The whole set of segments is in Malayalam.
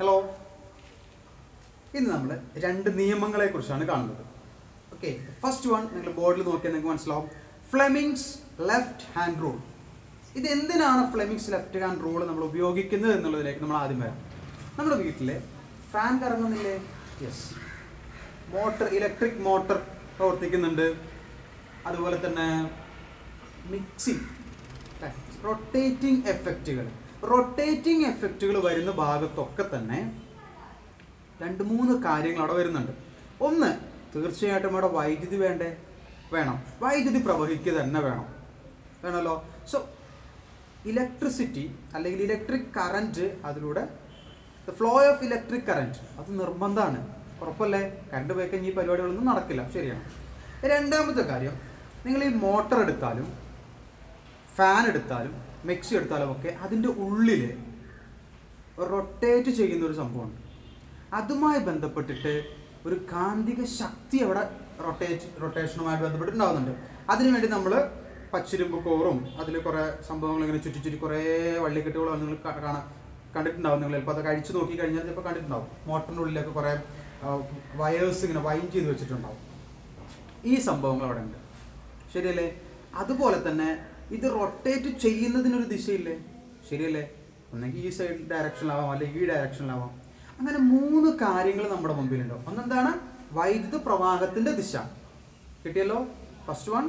ഹലോ, ഇന്ന് നമ്മൾ രണ്ട് നിയമങ്ങളെ കുറിച്ചാണ് കാണുന്നത്. ഓക്കെ, ഫസ്റ്റ് വൺ നിങ്ങൾ ബോർഡിൽ നോക്കിയാൽ നിങ്ങൾക്ക് മനസ്സിലാവും. Fleming's left hand rule. ഇത് എന്തിനാണ് ഫ്ലെമിങ്സ് ലെഫ്റ്റ് ഹാൻഡ് റൂൾ നമ്മൾ ഉപയോഗിക്കുന്നത് എന്നുള്ളതിലേക്ക് നമ്മൾ ആദ്യം വരാം. നമ്മുടെ വീട്ടിൽ ഫാൻ കറങ്ങുന്നില്ലേ? യെസ്. മോട്ടർ, ഇലക്ട്രിക് മോട്ടർ പ്രവർത്തിക്കുന്നുണ്ട്. അതുപോലെ തന്നെ മിക്സി, റൊട്ടേറ്റിംഗ് എഫക്റ്റുകൾ വരുന്ന ഭാഗത്തൊക്കെ തന്നെ രണ്ട് മൂന്ന് കാര്യങ്ങൾ അവിടെ വരുന്നുണ്ട്. ഒന്ന്, തീർച്ചയായിട്ടും അവിടെ വൈദ്യുതി വേണം. വൈദ്യുതി പ്രവഹിക്കുക തന്നെ വേണമല്ലോ. സോ ഇലക്ട്രിസിറ്റി അല്ലെങ്കിൽ ഇലക്ട്രിക് കറൻറ്റ്, അതിലൂടെ the flow of electric current അത് നിർബന്ധമാണ്. ഉറപ്പല്ലേ? കറണ്ട് പോയി കഴിഞ്ഞാൽ ഈ പരിപാടികളൊന്നും നടക്കില്ല. ശരിയാണ്. രണ്ടാമത്തെ കാര്യം, നിങ്ങൾ ഈ മോട്ടർ എടുത്താലും ഫാൻ എടുത്താലും മിക്സി എടുത്താലും ഒക്കെ അതിൻ്റെ ഉള്ളിൽ റൊട്ടേറ്റ് ചെയ്യുന്ന ഒരു സംഭവമുണ്ട്. അതുമായി ബന്ധപ്പെട്ടിട്ട് ഒരു കാന്തിക ശക്തി അവിടെ റൊട്ടേഷനുമായിട്ട് ബന്ധപ്പെട്ടിട്ടുണ്ടാകുന്നുണ്ട്. അതിനുവേണ്ടി നമ്മൾ പച്ചിരുമ്പ് കോറും അതിൽ കുറേ സംഭവങ്ങൾ ഇങ്ങനെ ചുറ്റി കുറേ വള്ളിക്കെട്ടുകളോ നിങ്ങൾ കണ്ടിട്ടുണ്ടാവും. നിങ്ങൾ ചിലപ്പോൾ അതൊക്കെ അഴിച്ചു നോക്കി കഴിഞ്ഞാൽ ചിലപ്പോൾ കണ്ടിട്ടുണ്ടാവും. മോട്ടറിൻ്റെ ഉള്ളിലൊക്കെ കുറേ വയേഴ്സ് ഇങ്ങനെ വൈൻ ചെയ്ത് വെച്ചിട്ടുണ്ടാവും. ഈ സംഭവങ്ങൾ അവിടെ ഉണ്ട്. ശരിയല്ലേ? അതുപോലെ തന്നെ ഇത് റൊട്ടേറ്റ് ചെയ്യുന്നതിനൊരു ദിശയില്ലേ? ശരിയല്ലേ? ഒന്നെങ്കിൽ ഈ സൈഡ് ഡയറക്ഷനിലാവാം, അല്ലെങ്കിൽ ഈ ഡയറക്ഷനിലാവാം. അങ്ങനെ മൂന്ന് കാര്യങ്ങൾ നമ്മുടെ മുമ്പിലുണ്ടാവും. ഒന്നെന്താണ്? വൈദ്യുത പ്രവാഹത്തിന്റെ ദിശ. കിട്ടിയല്ലോ? ഫസ്റ്റ് വൺ,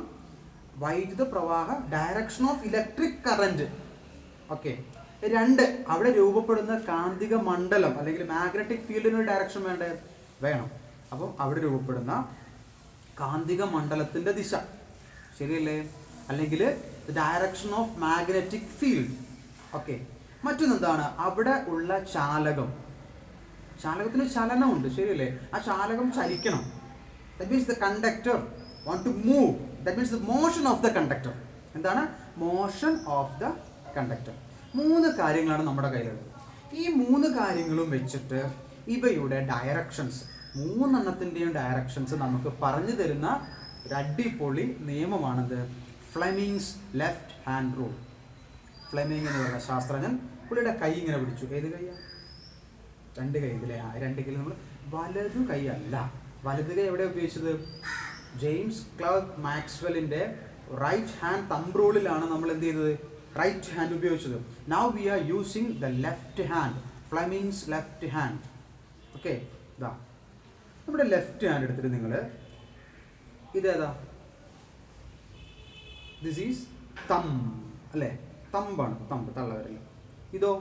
വൈദ്യുത പ്രവാഹ, direction of electric current. Okay. രണ്ട്, അവിടെ രൂപപ്പെടുന്ന കാന്തിക മണ്ഡലം അല്ലെങ്കിൽ മാഗ്നറ്റിക് ഫീൽഡിനൊരു ഡയറക്ഷൻ വേണം. അപ്പം അവിടെ രൂപപ്പെടുന്ന കാന്തിക മണ്ഡലത്തിന്റെ ദിശ. ശരിയല്ലേ? അല്ലെങ്കിൽ direction of magnetic field. Okay. മറ്റൊന്നെന്താണ്? അവിടെ ഉള്ള ചാലകത്തിന് ചലനമുണ്ട്. ശരിയല്ലേ? ആ ചാലകം ചലിക്കണം. That means the conductor want to move. That means the motion of the conductor. എന്താണ്? Motion of the conductor. മൂന്ന് കാര്യങ്ങളാണ് നമ്മുടെ കയ്യിലുള്ളത്. ഈ മൂന്ന് കാര്യങ്ങളും വെച്ചിട്ട് ഇവയുടെ ഡയറക്ഷൻസ്, മൂന്നെണ്ണത്തിൻ്റെയും ഡയറക്ഷൻസ് നമുക്ക് പറഞ്ഞു തരുന്ന ഒരു അടിപൊളി നിയമമാണിത്, Fleming's left hand rule. Fleming എന്ന് പറയുന്ന ശാസ്ത്രജ്ഞൻ പുള്ളിയുടെ കൈ ഇങ്ങനെ പിടിച്ചു. ഏത് കൈയാണ്? രണ്ട് കൈ ഇതിലെ. രണ്ട് കൈയിൽ നമ്മൾ വലതു കൈ അല്ല. വലത് കൈ എവിടെ ഉപയോഗിച്ചത്? ജെയിംസ് ക്ലർക്ക് മാക്സ്വെല്ലിൻ്റെ റൈറ്റ് ഹാൻഡ് തമ്പ് റൂളിലാണ് നമ്മൾ എന്ത് ചെയ്തത്? റൈറ്റ് ഹാൻഡ് ഉപയോഗിച്ചത്. Now we are using the left hand, Fleming's left hand. Okay. ഇതാ നമ്മുടെ ലെഫ്റ്റ് ഹാൻഡ് എടുത്തിട്ട് നിങ്ങൾ ഇതേതാ? ദിസ് ഈസ് തമ്പ് അല്ലേ? തമ്പാണ്, തമ്പ്, തള്ളവിരൽ. ഇതോ?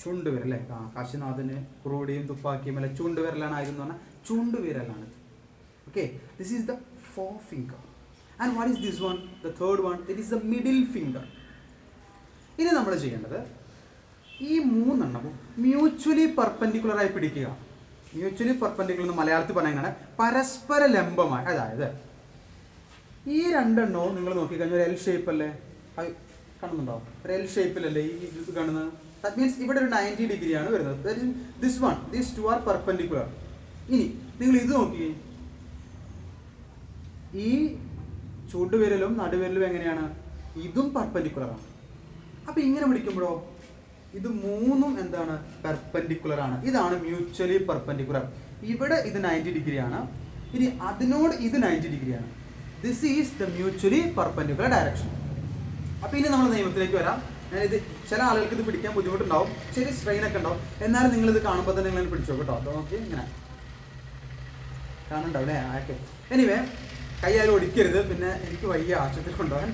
ചൂണ്ടുവിരൽ അല്ലേ? കാശിനാഥന് കുറുവടിയും തുപ്പാക്കിയും അല്ലെ ചൂണ്ടുവിരലാണായിരുന്നു പറഞ്ഞാൽ ചൂണ്ടുവിരലാണ്. Okay. This is the forefinger. And what is this one? The third one, it is the middle finger. ഇനി നമ്മൾ ചെയ്യേണ്ടത് ഈ മൂന്നെണ്ണവും മ്യൂച്വലി പെർപെൻഡിക്കുലറായി പിടിക്കുക. മ്യൂച്വലി പെർപെൻഡിക്കുലർ എന്ന് മലയാളത്തിൽ പറയുകയാണ് പരസ്പര ലംബമായി. അതായത് ഈ രണ്ടെണ്ണവും നിങ്ങൾ നോക്കിക്കഴിഞ്ഞാൽ ഒരു എൽ ഷേപ്പ് അല്ലേ? കാണുന്നുണ്ടാവും. ഒരു എൽ ഷേപ്പിലല്ലേ ഈ ഇത് കാണുന്നത്? ദാറ്റ് മീൻസ് ഇവിടെ ഒരു 90 ഡിഗ്രിയാണ് വരുന്നത്. This one, these two are perpendicular. ഇനി നിങ്ങൾ ഇത് നോക്കി, ഈ ചൂണ്ടുവിരലും നടുവിരലും എങ്ങനെയാണ്? ഇതും പെർപെൻഡിക്കുലറാണ്. അപ്പം ഇങ്ങനെ പിടിക്കുമ്പോഴോ ഇത് മൂന്നും എന്താണ്? പെർപെൻഡിക്കുലർ ആണ്. ഇതാണ് മ്യൂച്വലി പെർപെൻഡിക്കുലർ. ഇവിടെ ഇത് 90 ഡിഗ്രിയാണ്. ഇനി അതിനോട് ഇത് 90 ഡിഗ്രിയാണ്. This is the mutually perpendicular direction. അപ്പോൾ ഇനി നമ്മൾ നിയമത്തിലേക്ക് വരാം. ഞാനിത് ചില ആളുകൾക്ക് ഇത് പിടിക്കാൻ ബുദ്ധിമുട്ടുണ്ടാവും, ചെറിയ സ്ട്രെയിൻ ഒക്കെ ഉണ്ടാവും. എന്നാലും നിങ്ങളിത് കാണുമ്പോൾ തന്നെ നിങ്ങൾ പിടിച്ചോ കേട്ടോ. അത് നോക്കി ഇങ്ങനെ കാണുന്നുണ്ടാവും അല്ലേ? ഓക്കെ. എനിവേ, കൈയാലും ഒടിക്കരുത്, പിന്നെ എനിക്ക് വയ്യ ആശുപത്രിയിൽ കൊണ്ടുപോകാൻ.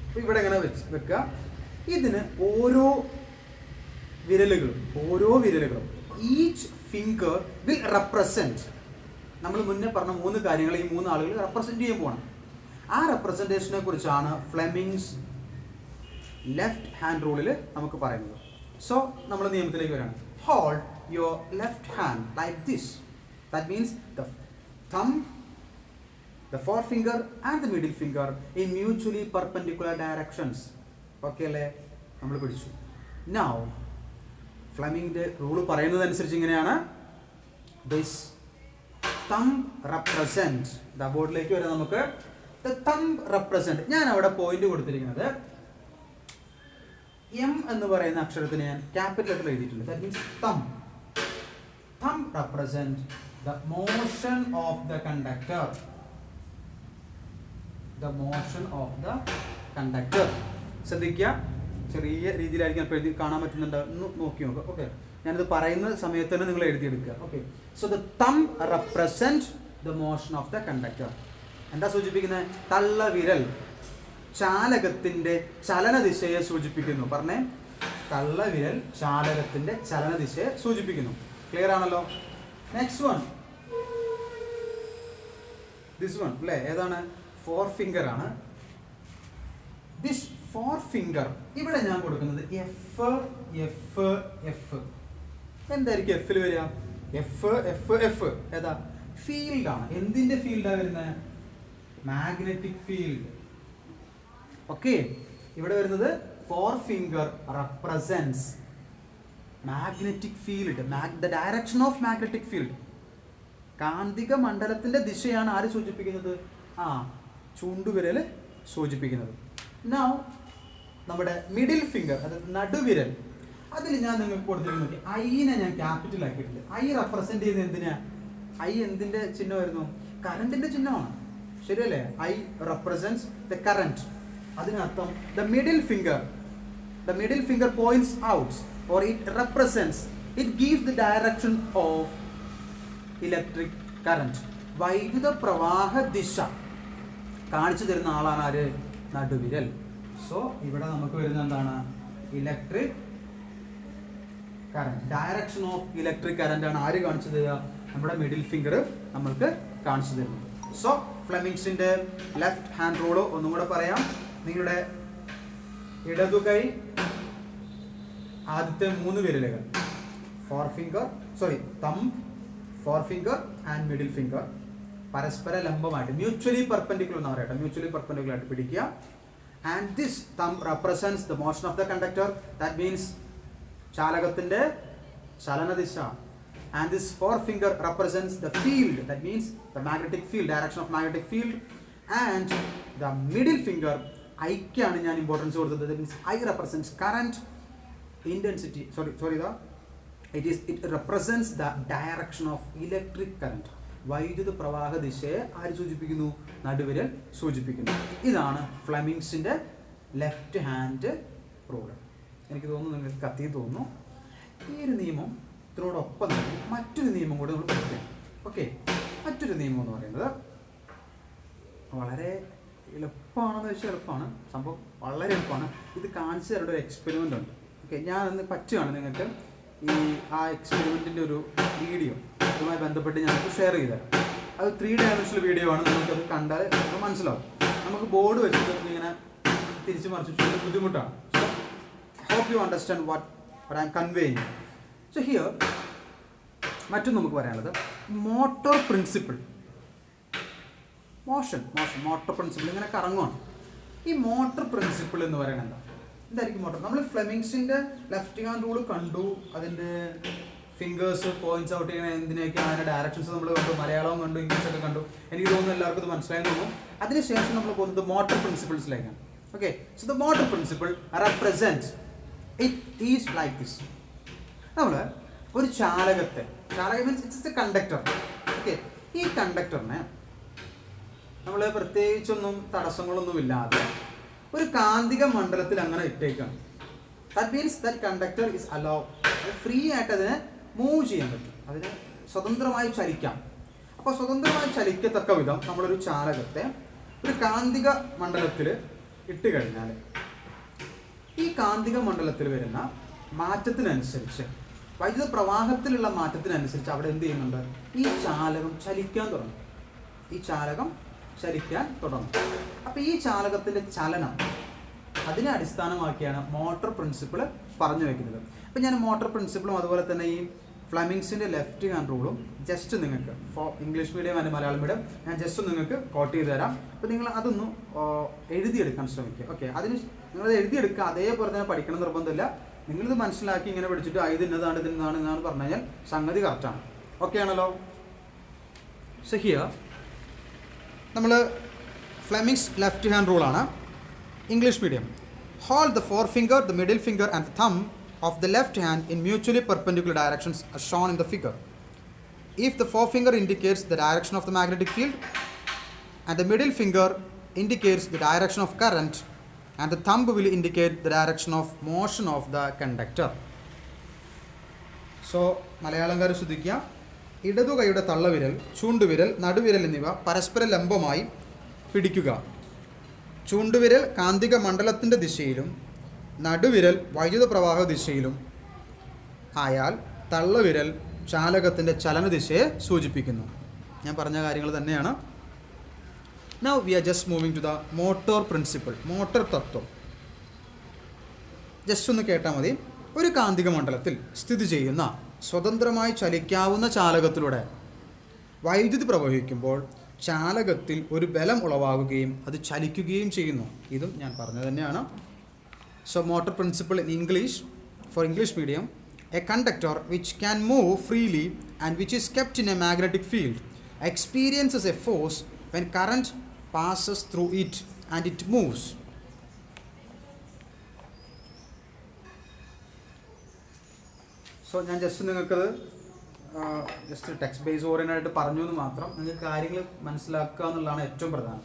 അപ്പോൾ ഇവിടെ ഇങ്ങനെ വെക്കുക. ഇതിന് ഓരോ വിരലുകളും ഈച്ച് ഫിംഗർ വിൽ റെപ്രസെൻറ്റ്, നമ്മൾ മുന്നേ പറഞ്ഞ മൂന്ന് കാര്യങ്ങൾ ഈ മൂന്ന് ആളുകൾ റെപ്രസെൻറ്റ് ചെയ്യാൻ പോകണം. ആ റെപ്രസെൻറ്റേഷനെ കുറിച്ചാണ് ഫ്ലെമിങ്സ് ലെഫ്റ്റ് ഹാൻഡ് റൂളിൽ നമുക്ക് പറയുന്നത്. സോ നമ്മൾ നിയമത്തിലേക്ക് വരികയാണ്. Hold your left hand like this. That means the thumb, the forefinger and the middle finger in mutually perpendicular directions. Okay അല്ലേ? നമ്മൾ പിടിച്ചു. നൗ ഫ്ലെമിങ്ങിൻ്റെ റൂൾ പറയുന്നതനുസരിച്ച് ഇങ്ങനെയാണ്. ദിസ് thumb represents, ദ ബോർഡിലേക്ക് വരാം നമുക്ക്. the thumb represent, ഞാൻ അവിടെ പോയിന്റ് കൊടുത്തിരിക്കുന്നത് എം എന്ന് പറയുന്ന അക്ഷരത്തിന് ഞാൻ ക്യാപിറ്റൽ ലെറ്റർ എഴുതിയിട്ടുണ്ട്. ദാറ്റ് മീൻസ് തം. തം represent the motion of the conductor. The motion of the conductor. ശ്രദ്ധിക്കുക, ചെറിയ രീതിയിലായിരിക്കും അപ്പോൾ എഴുതി കാണാൻ പറ്റുന്നുണ്ട്, നോക്കി നോക്കുക. ഓക്കെ, ഞാനിത് പറയുന്ന സമയത്ത് തന്നെ നിങ്ങൾ എഴുതിയെടുക്കുക. ഓക്കെ, സോ ദ തം represent the motion of the conductor. എന്താ സൂചിപ്പിക്കുന്നത്? തള്ളവിരൽ ചാലകത്തിന്റെ ചലനദിശയെ സൂചിപ്പിക്കുന്നു. പറഞ്ഞേ, തള്ളവിരൽ ചാലകത്തിന്റെ ചലനദിശയെ സൂചിപ്പിക്കുന്നു. ക്ലിയർ ആണല്ലോ? നെക്സ്റ്റ് വൺ, ദിസ് വൺ അല്ലേ, ഏതാണ്? ഫോർ ഫിംഗർ ആണ്. ദിസ് ഫോർ ഫിംഗർ, ഇവിടെ ഞാൻ കൊടുക്കുന്നത് എഫ് എഫ് എഫ്. എന്തായിരിക്കും എഫിൽ വരിക? എഫ് എഫ് എഫ് ഏതാ? ഫീൽഡ് ആണ്. എന്തിന്റെ ഫീൽഡാണ് വരുന്നത്? Magnetic field. ഓക്കെ, ഇവിടെ വരുന്നത് forefinger represents magnetic field, the direction of magnetic field. കാന്തിക മണ്ഡലത്തിന്റെ ദിശയാണ് ആര് സൂചിപ്പിക്കുന്നത്? ചൂണ്ടുവിരൽ സൂചിപ്പിക്കുന്നത്. നൗ നമ്മുടെ മിഡിൽ ഫിംഗർ, അതായത് നടുവിരൽ, അതിൽ ഞാൻ നിങ്ങൾക്ക് കൊടുത്തിട്ടുണ്ട് ഐനെ ഞാൻ ക്യാപിറ്റൽ ആക്കിയിട്ടുണ്ട്. ഐ റെപ്രസെന്റ് ചെയ്യുന്നത് എന്തിനാ? ഐ എന്തിന്റെ ചിഹ്നമായിരുന്നു? കറണ്ടിന്റെ ചിഹ്നമാണ്, ശരിയല്ലേ? I represents the current. അതിനർത്ഥം the middle finger points out, or it represents, it gives the direction of electric current. വൈദ്യുത പ്രവാഹ ദിശ കാണിച്ചു തരുന്ന ആളാണ് ആര്? നടുവിരൽ. സോ ഇവിടെ നമുക്ക് വരുന്ന എന്താണ്? Electric current. Direction of electric current ആണ് ആര് കാണിച്ചു തരിക? നമ്മുടെ മിഡിൽ ഫിംഗർ നമ്മൾക്ക് കാണിച്ചു തരുന്നു. സോ ഫ്ലെമിങ്സിന്റെ ലെഫ്റ്റ് ഹാൻഡ് റൂൾ ഒന്നും കൂടെ പറയാം. നിങ്ങളുടെ ഇടതു കൈ ആദ്യത്തെ 3 വിരലുകൾ, thumb, forefinger and middle finger പരസ്പര ലംബമായിട്ട് മ്യൂച്വലി പെർപെൻഡിക്കുലർ എന്ന് പറയട്ടെ, മ്യൂച്വലി പെർപെൻഡിക്കുലർ ആയിട്ട് പിടിക്കുക. And this thumb represents the motion of the conductor. That means ചാലകത്തിന്റെ ചലനദിശ. And this forefinger represents the field. That means the magnetic field, direction of magnetic field. And the middle finger, ഐക്കാണ് ഞാൻ ഇമ്പോർട്ടൻസ് കൊടുത്തത്. That means I represents current intensity, it represents the direction of electric current. വൈദ്യുത പ്രവാഹ ദിശയെ ആര് സൂചിപ്പിക്കുന്നു? നടുവിരൽ സൂചിപ്പിക്കുന്നു. ഇതാണ് ഫ്ലെമിങ്സിന്റെ ലെഫ്റ്റ് ഹാൻഡ് റൂൾ. എനിക്ക് തോന്നുന്നു നിങ്ങൾക്ക് കത്തി തോന്നുന്നു. ഈ ഒരു നിയമം ഇതിനോടൊപ്പം തന്നെ മറ്റൊരു നിയമം കൂടെ നമ്മൾ പഠിക്കാം. ഓക്കെ, മറ്റൊരു നിയമം എന്ന് പറയുന്നത് വളരെ എളുപ്പമാണെന്ന് വെച്ചാൽ എളുപ്പമാണ്, സംഭവം വളരെ എളുപ്പമാണ്. ഇത് കാണിച്ചു തരേണ്ട ഒരു എക്സ്പെരിമെൻ്റ് ഉണ്ട്. ഓക്കെ, ഞാനൊന്ന് പറ്റുകയാണ് നിങ്ങൾക്ക് ആ എക്സ്പെരിമെൻറ്റിൻ്റെ ഒരു വീഡിയോ ഇതുമായി ബന്ധപ്പെട്ട് ഞങ്ങൾക്ക് ഷെയർ ചെയ്തുതരാം. അത് 3 ഡയമെൻഷണൽ വീഡിയോ ആണ്. നമുക്കത് കണ്ടാൽ നമുക്ക് മനസ്സിലാവും. നമുക്ക് ബോർഡ് വെച്ചിട്ട് ഇങ്ങനെ തിരിച്ചു മറിച്ചിട്ട് ബുദ്ധിമുട്ടാണ്. So hope you understand what I am conveying. So here മറ്റൊന്ന് നമുക്ക് പറയാനുള്ളത് മോട്ടോർ പ്രിൻസിപ്പിൾ. മോട്ടോർ പ്രിൻസിപ്പിൾ ഇങ്ങനെ കറങ്ങുവാണ്. ഈ മോട്ടോർ പ്രിൻസിപ്പിൾ എന്ന് പറയുന്നത് എന്തായിരിക്കും? മോട്ടോർ, നമ്മൾ ഫ്ലെമിങ്സിന്റെ ലെഫ്റ്റ് ഹാൻഡ് റൂൾ കണ്ടു, അതിൻ്റെ ഫിംഗേഴ്സ് പോയിന്റ്സ് ഔട്ട് ചെയ്യണ എന്തിനൊക്കെ അതിൻ്റെ ഡയറക്ഷൻസ് നമ്മൾ കണ്ടു, മലയാളവും കണ്ടു, ഇംഗ്ലീഷൊക്കെ കണ്ടു. എനിക്ക് തോന്നുന്നു എല്ലാവർക്കും ഇത് മനസ്സിലായെന്ന് തോന്നുന്നു. അതിനുശേഷം നമ്മൾ പോകുന്നത് മോട്ടോർ പ്രിൻസിപ്പിൾസിലേക്കാണ്. Okay, so the motor principle represent it is like this. നമ്മൾ ഒരു ചാലകം means it's a conductor. Okay, ഈ കണ്ടക്ടറിനെ നമ്മൾ പ്രത്യേകിച്ചൊന്നും തടസ്സങ്ങളൊന്നും ഇല്ലാതെ ഒരു കാന്തിക മണ്ഡലത്തിൽ അങ്ങനെ ഇട്ടേക്കാണ്. That means that conductor is allow, free ആയിട്ട് അതിനെ മൂവ് ചെയ്യാൻ പറ്റും, അതിനെ സ്വതന്ത്രമായി ചലിക്കാം. അപ്പോൾ സ്വതന്ത്രമായി ചലിക്കത്തക്ക വിധം നമ്മളൊരു ചാലകത്തെ ഒരു കാന്തിക മണ്ഡലത്തിൽ ഇട്ട് കഴിഞ്ഞാൽ ഈ കാന്തിക മണ്ഡലത്തിൽ വരുന്ന മാറ്റത്തിനനുസരിച്ച്, വൈദ്യുത പ്രവാഹത്തിലുള്ള മാറ്റത്തിനനുസരിച്ച് അവിടെ എന്ത് ചെയ്യുന്നുണ്ട്? ഈ ചാലകം ചലിക്കാൻ തുടങ്ങും. അപ്പോൾ ഈ ചാലകത്തിൻ്റെ ചലനം അതിനെ അടിസ്ഥാനമാക്കിയാണ് മോട്ടോർ പ്രിൻസിപ്പിൾ പറഞ്ഞു വയ്ക്കുന്നത്. അപ്പോൾ ഞാൻ മോട്ടോർ പ്രിൻസിപ്പിളും അതുപോലെ തന്നെ ഈ ഫ്ലെമിങ്സിൻ്റെ ലെഫ്റ്റ് ഹാൻഡ് റൂളും ജസ്റ്റ് നിങ്ങൾക്ക് English medium and Malayalam medium ഞാൻ ജസ്റ്റ് നിങ്ങൾക്ക് കോട്ട് ചെയ്ത് തരാം. അപ്പോൾ നിങ്ങൾ അതൊന്ന് എഴുതിയെടുക്കാൻ ശ്രമിക്കുക. ഓക്കെ, അതിന് നിങ്ങളത് എഴുതിയെടുക്കുക, അതേപോലെ തന്നെ പഠിക്കണം നിർബന്ധമില്ല. നിങ്ങളിത് മനസ്സിലാക്കി ഇങ്ങനെ പഠിച്ചിട്ട് ഇത് ഇന്നതാണ് എന്നാണ് പറഞ്ഞു കഴിഞ്ഞാൽ സംഗതി കറക്റ്റാണ്. ഓക്കെ ആണല്ലോ? സോ ഹിയർ നമ്മൾ ഫ്ലെമിങ്സ് ലെഫ്റ്റ് ഹാൻഡ് റൂളാണ്, English medium. Hold the forefinger, the middle finger, and the thumb of the left hand in mutually perpendicular directions as shown in the figure. If the forefinger indicates the direction of the magnetic field, and the middle finger indicates the direction of current, and the thumb will indicate the direction of motion of the conductor. So, മലയാളംകാർ ശ്രദ്ധിക്കുക. ഇടതു കൈയുടെ തള്ളവിരൽ, ചൂണ്ടുവിരൽ, നടുവിരൽ എന്നിവ പരസ്പര ലംബമായി പിടിക്കുക. ചൂണ്ടുവിരൽ കാന്തിക മണ്ഡലത്തിൻ്റെ ദിശയിലും നടുവിരൽ വൈദ്യുത പ്രവാഹ ദിശയിലും ആയാൽ തള്ളവിരൽ ചാലകത്തിൻ്റെ ചലനദിശയെ സൂചിപ്പിക്കുന്നു. ഞാൻ പറഞ്ഞ കാര്യങ്ങൾ തന്നെയാണ്. Now we are just moving to the motor principle, motor തത്വം. ജസ്റ്റ് ഒന്ന് കേട്ടാൽ മതി. ഒരു കാന്തിക മണ്ഡലത്തിൽ സ്ഥിതി ചെയ്യുന്ന സ്വതന്ത്രമായി ചലിക്കാവുന്ന ചാലകത്തിലൂടെ വൈദ്യുതി പ്രവഹിക്കുമ്പോൾ ചാലകത്തിൽ ഒരു ബലം ഉളവാകുകയും അത് ചലിക്കുകയും ചെയ്യുന്നു. ഇതും ഞാൻ പറഞ്ഞത് തന്നെയാണ്. So motor principle in English, for English medium, a conductor which can move freely and which is kept in a magnetic field experiences a force when current passes through it and it moves. So ഞാൻ ജസ്റ്റ് നിങ്ങൾക്കത് ജസ്റ്റ് ടെക്സ്റ്റ് ബേസ് ഓറിയൻ്റായിട്ട് പറഞ്ഞു എന്ന് മാത്രം. നിങ്ങൾക്ക് കാര്യങ്ങൾ മനസ്സിലാക്കുക എന്നുള്ളതാണ് ഏറ്റവും പ്രധാനം.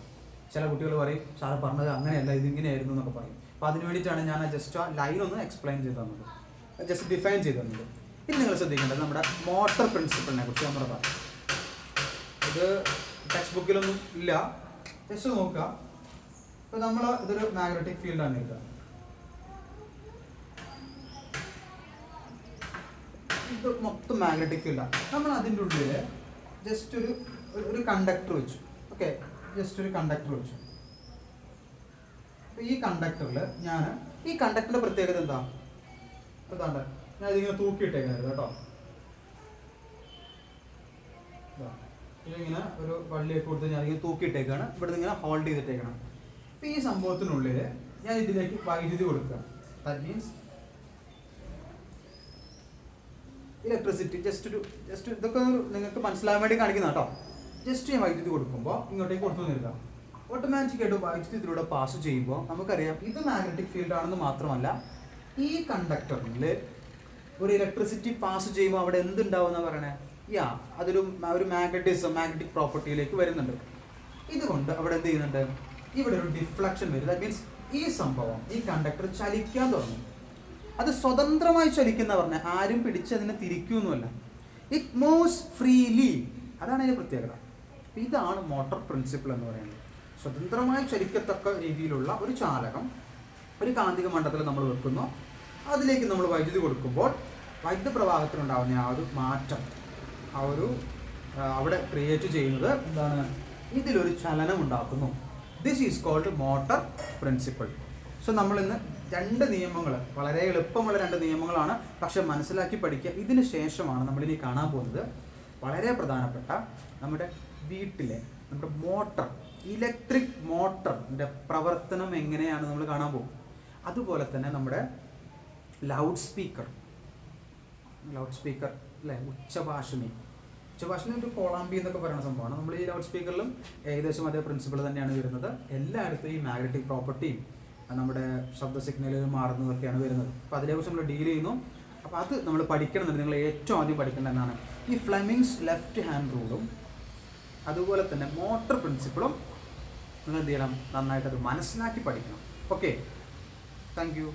ചില കുട്ടികൾ പറയും സാറ് പറഞ്ഞത് അങ്ങനെയല്ല ഇതിങ്ങനെയായിരുന്നു എന്നൊക്കെ പറയും. അപ്പോൾ അതിന് വേണ്ടിയിട്ടാണ് ഞാൻ ജസ്റ്റ് ആ ലൈൻ ഒന്ന് എക്സ്പ്ലെയിൻ ചെയ്ത് തന്നത്, ജസ്റ്റ് ഡിഫൈൻ ചെയ്ത് തന്നത്. ഇനി നിങ്ങൾ ശ്രദ്ധിക്കേണ്ടത് നമ്മുടെ മോട്ടോർ പ്രിൻസിപ്പിളിനെ കുറിച്ച് നമ്മൾ പറയാം. ഇത് ടെക്സ്റ്റ് ബുക്കിലൊന്നും ഇല്ല, ജസ്റ്റ് നോക്കുക. ഇപ്പോൾ നമ്മൾ ഇതൊരു മാഗ്നറ്റിക് ഫീൽഡാണ് എടുക്കുക. ഇത് മൊത്തം മാഗ്നറ്റിക് ഫീൽഡാണ്. നമ്മൾ അതിൻ്റെ ഉള്ളിൽ ജസ്റ്റ് ഒരു കണ്ടക്ടർ വെച്ചു. ഓക്കെ, ജസ്റ്റ് ഒരു കണ്ടക്ടർ വെച്ചു. അപ്പോൾ ഈ കണ്ടക്ടറിൽ ഈ കണ്ടക്ടറിൻ്റെ പ്രത്യേകത എന്താ? അതാണ്ട് ഞാൻ ഇതിങ്ങനെ തൂക്കിയിട്ടേക്കായിരുന്നു കേട്ടോ. ഇതിങ്ങനെ ഒരു വള്ളിയൊക്കെ കൊടുത്ത് ഞാൻ ഇങ്ങനെ തൂക്കിയിട്ടേക്കാണ്. ഇവിടെ നിന്ന് ഇങ്ങനെ ഹോൾഡ് ചെയ്തിട്ടേക്കണം. അപ്പോൾ ഈ സംഭവത്തിനുള്ളിൽ ഞാൻ ഇതിലേക്ക് വൈദ്യുതി കൊടുക്കുക. That means electricity. ജസ്റ്റ് ഇതൊക്കെ നിങ്ങൾക്ക് മനസ്സിലാകാൻ വേണ്ടി കാണിക്കുന്ന കേട്ടോ. ജസ്റ്റ് ഞാൻ വൈദ്യുതി കൊടുക്കുമ്പോൾ ഇങ്ങോട്ടേക്ക് കൊടുത്തു നിൽക്കാം. ഓട്ടോമാറ്റിക്കായിട്ട് വൈദ്യുതി ഇതിലൂടെ പാസ് ചെയ്യുമ്പോൾ നമുക്കറിയാം ഇത് മാഗ്നറ്റിക് ഫീൽഡ് ആണെന്ന് മാത്രമല്ല, ഈ കണ്ടക്ടറിൽ ഒരു ഇലക്ട്രിസിറ്റി പാസ് ചെയ്യുമ്പോൾ അവിടെ എന്തുണ്ടാവും എന്നാണ് പറയണേ? അതൊരു മാഗ്നറ്റിക് പ്രോപ്പർട്ടിയിലേക്ക് വരുന്നുണ്ട്. ഇതുകൊണ്ട് അവിടെ എന്ത് ചെയ്യുന്നുണ്ട്? ഇവിടെ ഒരു ഡിഫ്ലക്ഷൻ വരും. ദാറ്റ് മീൻസ് ഈ സംഭവം, ഈ കണ്ടക്ടർ ചലിക്കാൻ തുടങ്ങും. അത് സ്വതന്ത്രമായി ചലിക്കുന്ന പറഞ്ഞാൽ ആരും പിടിച്ചതിനെ തിരിക്കുമൊന്നുമല്ല. It moves freely. അതാണ് അതിൻ്റെ പ്രത്യേകത. ഇതാണ് മോട്ടോർ പ്രിൻസിപ്പിൾ എന്ന് പറയുന്നത്. സ്വതന്ത്രമായി ചലിക്കത്തക്ക രീതിയിലുള്ള ഒരു ചാലകം ഒരു കാന്തിക മണ്ഡലത്തിൽ നമ്മൾ വെക്കുന്നു. അതിലേക്ക് നമ്മൾ വൈദ്യുതി കൊടുക്കുമ്പോൾ വൈദ്യുത പ്രവാഹത്തിനുണ്ടാകുന്ന ആ ഒരു മാറ്റം, അവിടെ ക്രിയേറ്റ് ചെയ്യുന്നത് എന്താണ്? ഇതിലൊരു ചലനം ഉണ്ടാക്കുന്നു. This is called motor principle. So നമ്മളിന്ന് 2 നിയമങ്ങൾ, വളരെ എളുപ്പമുള്ള 2 നിയമങ്ങളാണ്, പക്ഷെ മനസ്സിലാക്കി പഠിക്കുക. ഇതിന് ശേഷമാണ് നമ്മളിനി കാണാൻ പോകുന്നത് വളരെ പ്രധാനപ്പെട്ട നമ്മുടെ വീട്ടിലെ നമ്മുടെ മോട്ടർ, ഇലക്ട്രിക് മോട്ടറിൻ്റെ പ്രവർത്തനം എങ്ങനെയാണ് നമ്മൾ കാണാൻ പോകും. അതുപോലെ തന്നെ നമ്മുടെ ലൗഡ് സ്പീക്കർ അല്ലേ, ഉച്ചഭാഷിണി ഒരു കോളാമ്പി എന്നൊക്കെ പറയുന്ന സംഭവമാണ്. നമ്മൾ ഈ ലൗഡ് സ്പീക്കറിലും ഏകദേശം അതേ പ്രിൻസിപ്പിൾ തന്നെയാണ് വരുന്നത്. എല്ലായിടത്തും ഈ മാഗ്നറ്റിക് പ്രോപ്പർട്ടിയും നമ്മുടെ ശബ്ദ സിഗ്നലുകൾ മാറുന്നതൊക്കെയാണ് വരുന്നത്. അപ്പോൾ അതിനെക്കുറിച്ച് നമ്മൾ ഡീൽ ചെയ്യുന്നു. അപ്പോൾ അത് നമ്മൾ പഠിക്കണമെന്നുണ്ട്. നിങ്ങൾ ഏറ്റവും ആദ്യം പഠിക്കേണ്ട എന്നാണ് ഈ ഫ്ലെമിങ്സ് ലെഫ്റ്റ് ഹാൻഡ് റൂളും അതുപോലെ തന്നെ മോട്ടോർ പ്രിൻസിപ്പിളും നിങ്ങൾ എന്ത് ചെയ്യണം? നന്നായിട്ടത് മനസ്സിലാക്കി പഠിക്കണം. Okay, thank you.